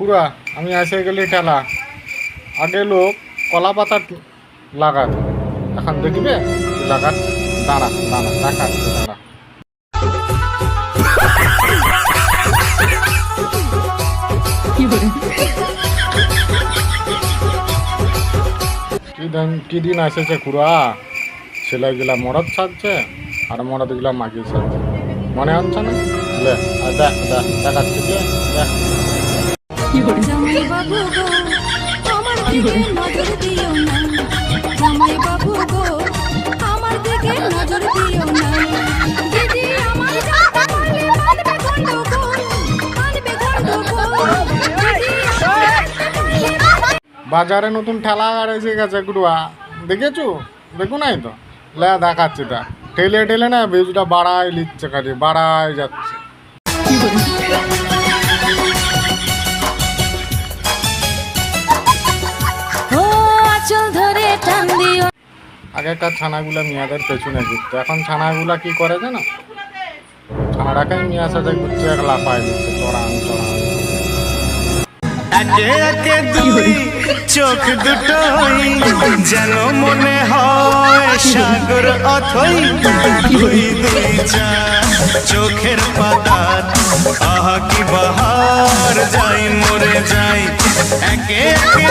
খুড়া আমি এসে গেলি ঠেলা। আগে লোক কলা পাতা লাগাত, এখন দেখবে লাগাত। দাঁড়া দাঁড়া দেখাচ্ছে, দাঁড়া। কি দিন এসেছে খুড়া, ছেলেগুলা মরদ ছাড়ছে আর মরদগুলা মাগি ছাড়ছে, মনে হচ্ছে না? লে দেখ দেখ দেখাচ্ছে যে দেখ। জামাই বাবু গো আমার দিকে নজর দিও না, জামাই বাবু গো আমার দিকে নজর দিও না, দিদি আমার জানতে পারলে বাঁধবে গন্ডগোল, বাঁধবে গন্ডগোল, দিদি বাজারে নতুন ঠেলা এসে গেছে গুড়ুয়া, দেখেছো? দেখো নাই তো, লে দেখাচ্ছে তা ঠেলে ঠেলে না ভিউজটা বাড়াই লিচ্ছে, কাজে বাড়াই যাচ্ছে। ও আঁচল ধরে টান দিও। আগেকার ছানাগুলা মিয়াদের পেছনে ঘুরতো, এখন ছানাগুলা কি করে জানো? ছানাটাকে মিয়া সাথে ঘুরছে, এক লাফায় দিচ্ছে চড়ান চড়ান। একে একে দুই চোখ দুটোই যেন মনে হয় সাগর অথই, দুই দুই চার চোখের পাতা, আহা কি বাহার যাই মরে যাই একে একে।